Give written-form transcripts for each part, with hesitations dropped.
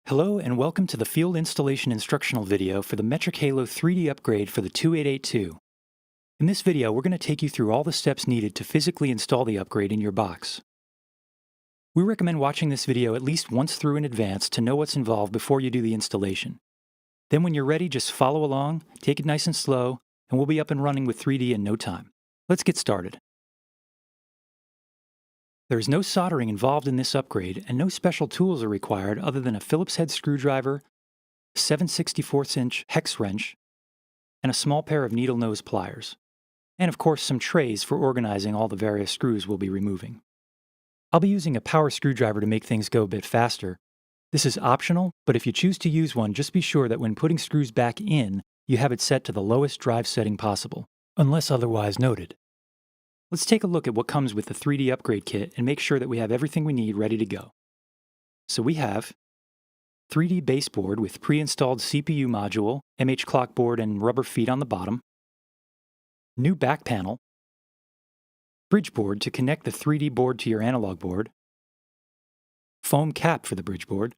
Hello and welcome to the field installation instructional video for the Metric Halo 3D upgrade for the 2882. In this video, we're going to take you through all the steps needed to physically install the upgrade in your box. We recommend watching this video at least once through in advance to know what's involved before you do the installation. Then when you're ready, just follow along, take it nice and slow, and we'll be up and running with 3D in no time. Let's get started. There is no soldering involved in this upgrade, and no special tools are required other than a Phillips head screwdriver, a 7/64" hex wrench, and a small pair of needle nose pliers. And of course some trays for organizing all the various screws we'll be removing. I'll be using a power screwdriver to make things go a bit faster. This is optional, but if you choose to use one, just be sure that when putting screws back in, you have it set to the lowest drive setting possible, unless otherwise noted. Let's take a look at what comes with the 3D upgrade kit and make sure that we have everything we need ready to go. So we have 3D baseboard with pre-installed CPU module, MH clock board, and rubber feet on the bottom. New back panel. Bridge board to connect the 3D board to your analog board. Foam cap for the bridge board.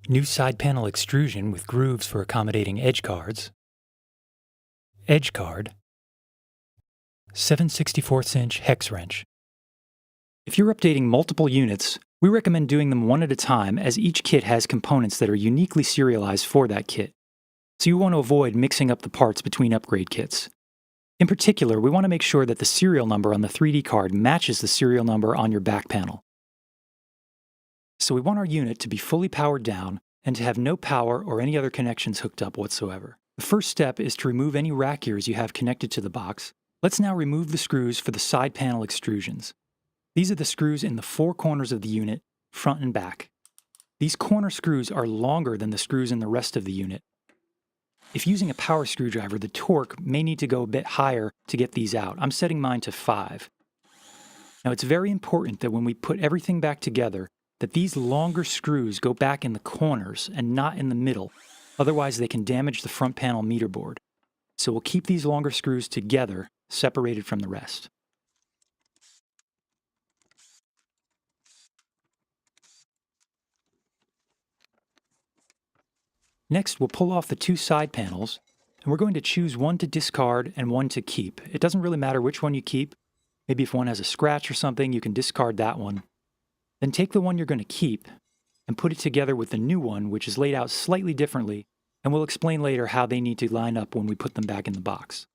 New side panel extrusion with grooves for accommodating edge cards. Edge card. 7/64" hex wrench. If you're updating multiple units, we recommend doing them one at a time as each kit has components that are uniquely serialized for that kit. So you want to avoid mixing up the parts between upgrade kits. In particular, we want to make sure that the serial number on the 3D card matches the serial number on your back panel. So we want our unit to be fully powered down and to have no power or any other connections hooked up whatsoever. The first step is to remove any rack gears you have connected to the box. Let's now remove the screws for the side panel extrusions. These are the screws in the four corners of the unit, front and back. These corner screws are longer than the screws in the rest of the unit. If using a power screwdriver, the torque may need to go a bit higher to get these out. I'm setting mine to 5. Now it's very important that when we put everything back together, that these longer screws go back in the corners and not in the middle. Otherwise they can damage the front panel meter board. So we'll keep these longer screws together, separated from the rest. Next, we'll pull off the two side panels, and we're going to choose one to discard and one to keep. It doesn't really matter which one you keep. Maybe if one has a scratch or something, you can discard that one. Then take the one you're going to keep and put it together with the new one, which is laid out slightly differently, and we'll explain later how they need to line up when we put them back in the box.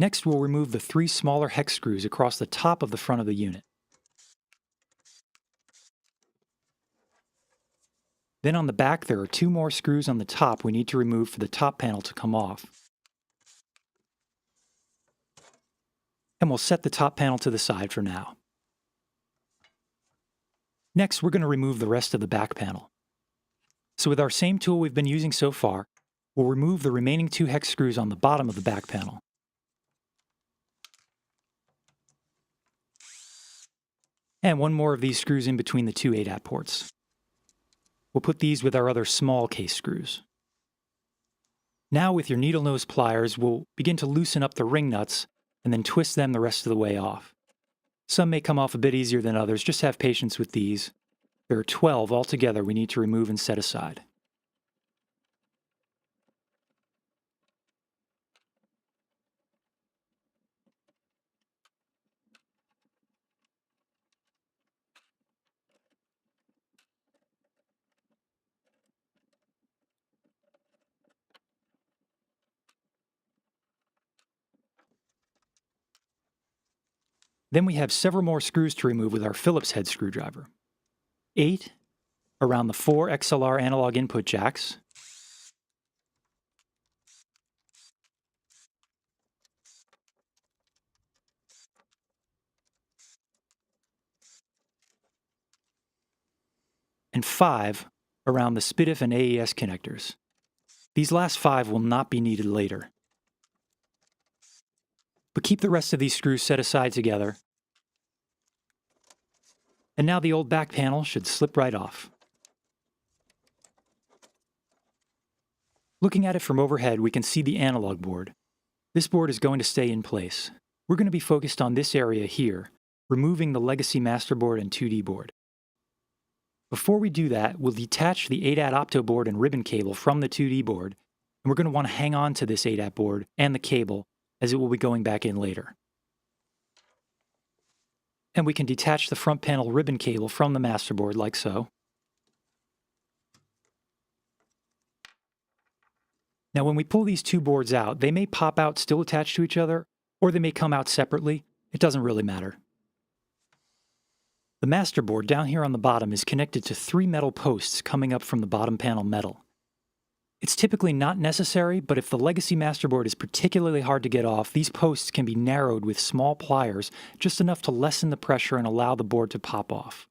Next, we'll remove the 3 smaller hex screws across the top of the front of the unit. Then on the back, there are 2 more screws on the top we need to remove for the top panel to come off. And we'll set the top panel to the side for now. Next, we're going to remove the rest of the back panel. So with our same tool we've been using so far, we'll remove the remaining 2 hex screws on the bottom of the back panel. And 1 more of these screws in between the 2 ADAT ports. We'll put these with our other small case screws. Now with your needle nose pliers, we'll begin to loosen up the ring nuts and then twist them the rest of the way off. Some may come off a bit easier than others, just have patience with these. There are 12 altogether we need to remove and set aside. Then we have several more screws to remove with our Phillips head screwdriver. 8 around the 4 XLR analog input jacks. 5 around the SPDIF and AES connectors. These last 5 will not be needed later. But keep the rest of these screws set aside together. And now the old back panel should slip right off. Looking at it from overhead, we can see the analog board. This board is going to stay in place. We're going to be focused on this area here, removing the legacy master board and 2D board. Before we do that, we'll detach the ADAT opto board and ribbon cable from the 2D board, and we're going to want to hang on to this ADAT board and the cable as it will be going back in later. And we can detach the front panel ribbon cable from the master board like so. Now when we pull these two boards out, they may pop out still attached to each other, or they may come out separately. It doesn't really matter. The master board down here on the bottom is connected to 3 metal posts coming up from the bottom panel metal. It's typically not necessary, but if the legacy master board is particularly hard to get off, these posts can be narrowed with small pliers, just enough to lessen the pressure and allow the board to pop off.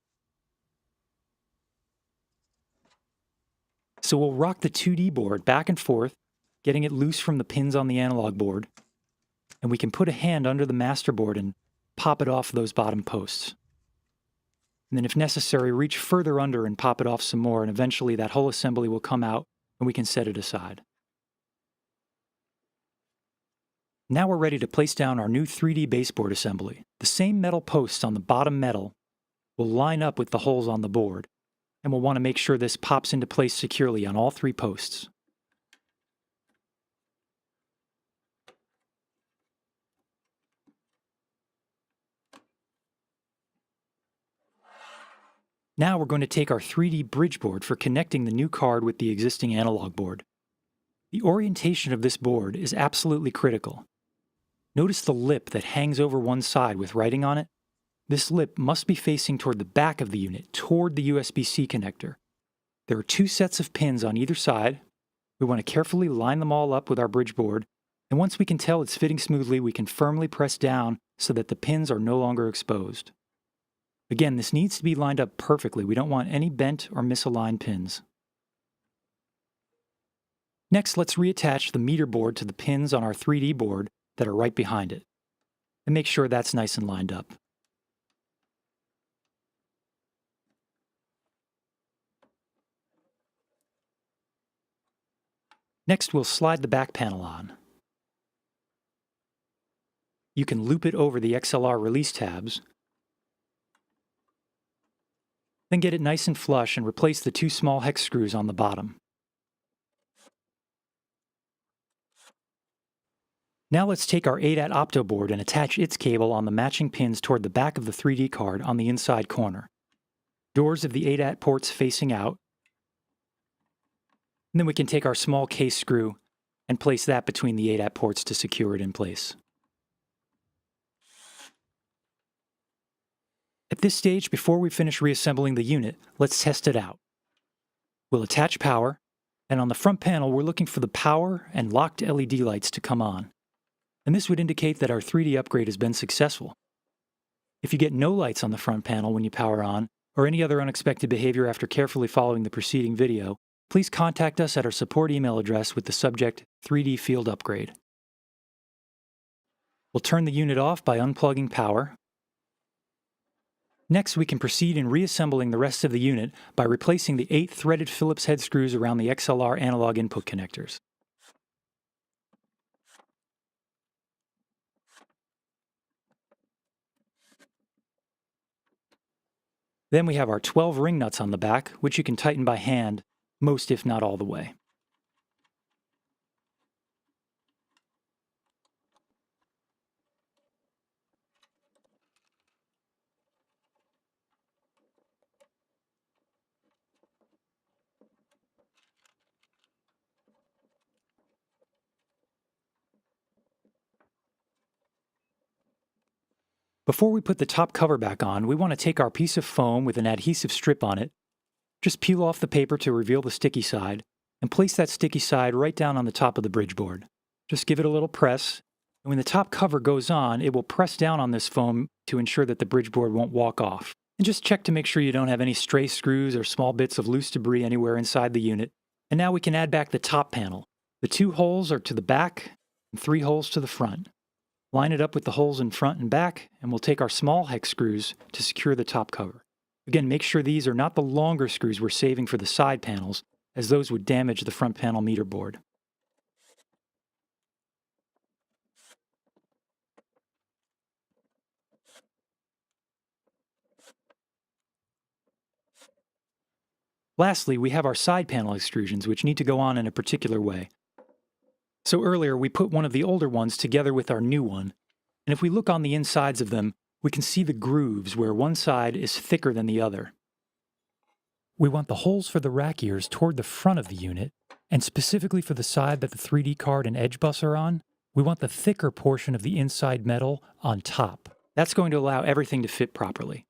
So we'll rock the 2D board back and forth, getting it loose from the pins on the analog board, and we can put a hand under the master board and pop it off those bottom posts. And then if necessary, reach further under and pop it off some more, and eventually that whole assembly will come out and we can set it aside. Now we're ready to place down our new 3D baseboard assembly. The same metal posts on the bottom metal will line up with the holes on the board, and we'll want to make sure this pops into place securely on all 3 posts. Now we're going to take our 3D bridge board for connecting the new card with the existing analog board. The orientation of this board is absolutely critical. Notice the lip that hangs over one side with writing on it? This lip must be facing toward the back of the unit, toward the USB-C connector. There are 2 sets of pins on either side. We want to carefully line them all up with our bridge board, and once we can tell it's fitting smoothly, we can firmly press down so that the pins are no longer exposed. Again, this needs to be lined up perfectly. We don't want any bent or misaligned pins. Next, let's reattach the meter board to the pins on our 3D board that are right behind it, and make sure that's nice and lined up. Next, we'll slide the back panel on. You can loop it over the XLR release tabs, then get it nice and flush and replace the 2 small hex screws on the bottom. Now let's take our ADAT opto board and attach its cable on the matching pins toward the back of the 3D card on the inside corner. Doors of the ADAT ports facing out. And then we can take our small case screw and place that between the ADAT ports to secure it in place. At this stage, before we finish reassembling the unit, let's test it out. We'll attach power, and on the front panel we're looking for the power and locked LED lights to come on. And this would indicate that our 3D upgrade has been successful. If you get no lights on the front panel when you power on, or any other unexpected behavior after carefully following the preceding video, please contact us at our support email address with the subject 3D Field Upgrade. We'll turn the unit off by unplugging power. Next, we can proceed in reassembling the rest of the unit by replacing the 8 threaded Phillips head screws around the XLR analog input connectors. Then we have our 12 ring nuts on the back, which you can tighten by hand, most if not all the way. Before we put the top cover back on, we want to take our piece of foam with an adhesive strip on it, just peel off the paper to reveal the sticky side, and place that sticky side right down on the top of the bridge board. Just give it a little press, and when the top cover goes on, it will press down on this foam to ensure that the bridge board won't walk off. And just check to make sure you don't have any stray screws or small bits of loose debris anywhere inside the unit. And now we can add back the top panel. The 2 holes are to the back and 3 holes to the front. Line it up with the holes in front and back, and we'll take our small hex screws to secure the top cover. Again, make sure these are not the longer screws we're saving for the side panels, as those would damage the front panel meter board. Lastly, we have our side panel extrusions, which need to go on in a particular way. So earlier, we put one of the older ones together with our new one, and if we look on the insides of them, we can see the grooves where one side is thicker than the other. We want the holes for the rack ears toward the front of the unit, and specifically for the side that the 3D card and edge bus are on, we want the thicker portion of the inside metal on top. That's going to allow everything to fit properly.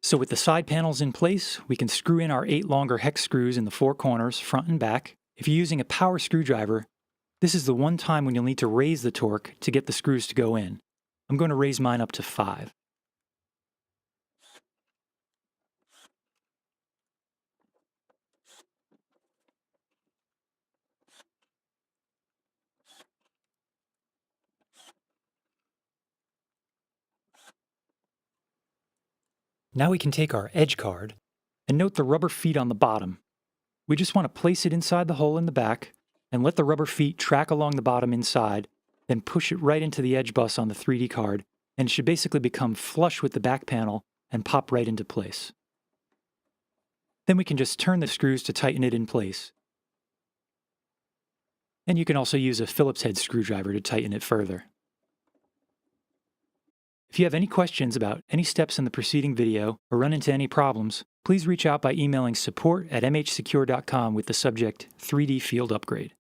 So with the side panels in place, we can screw in our 8 longer hex screws in the 4 corners, front and back. If you're using a power screwdriver, this is the one time when you'll need to raise the torque to get the screws to go in. I'm going to raise mine up to 5. Now we can take our edge card and note the rubber feet on the bottom. We just want to place it inside the hole in the back and let the rubber feet track along the bottom inside, then push it right into the edge bus on the 3D card, and it should basically become flush with the back panel and pop right into place. Then we can just turn the screws to tighten it in place. And you can also use a Phillips head screwdriver to tighten it further. If you have any questions about any steps in the preceding video or run into any problems, please reach out by emailing support@mhsecure.com with the subject 3D Field Upgrade.